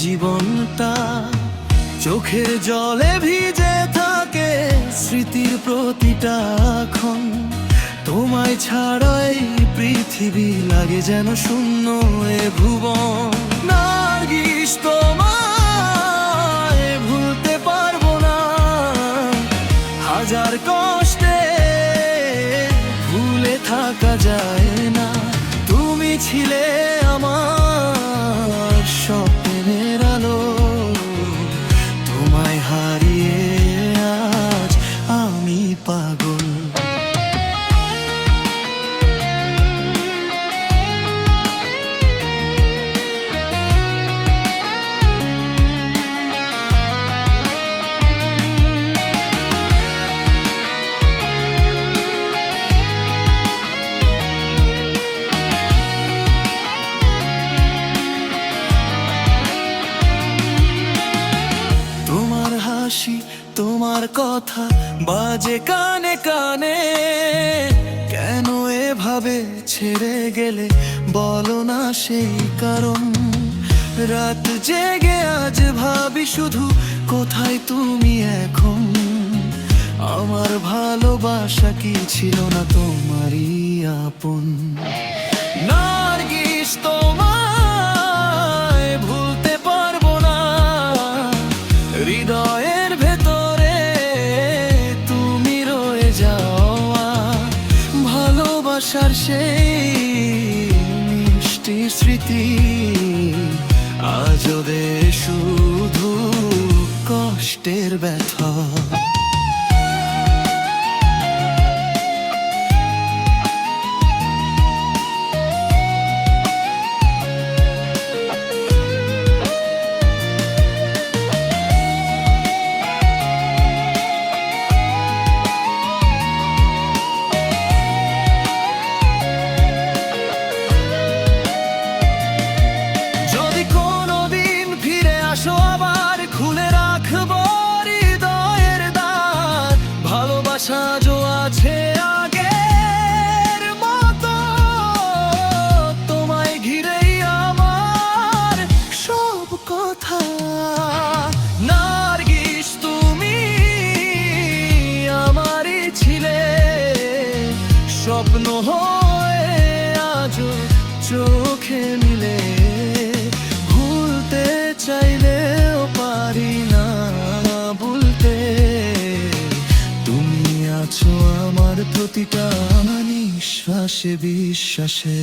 জীবনটা চোখের জলে ভিজে থাকে, স্মৃতির প্রতিটা ক্ষণ। তোমায় ছাড়াই পৃথিবী লাগে যেন শূন্য এ ভুবন। নার্গিস, তোমায় ভুলতে পারবো না, হাজার কষ্টে ভুলে থাকা যায় না। তুমি ছিলে আমার স্বপ্নের আলো, তোমায় হারিয়ে আজ আমি পাগল। তোমার কথা বাজে কানে কানে, কেন এভাবে ছেড়ে গেলে বলো না সেই কারণ। রাত জেগে আজ ভাবি শুধু কোথায় তুমি এখন। আমার ভালোবাসা কি ছিল না তোমারই আপন? নার্গিস, তোমায় ভুলতে পারবো না, হৃদয়ের ভেতরে তুমি রয়ে যাওয়া। ভালোবাসার সেই মিষ্টি স্মৃতি আজও দে শুধু কষ্টের ব্যথা। খুলে রাখবো হৃদয়ের দ্বার, ভালোবাসা যো আছে আগের মতো। তোমায় ঘিরেই আমার সব কথা। নার্গিস, তুমি আমারই ছিলে, স্বপ্ন হয়ে আজও চোখে মিলে। ভুলতে চাইলে পারি না বলতে, তুমি আছো আমার প্রতিটা নিঃশ্বাসে বিশ্বাসে।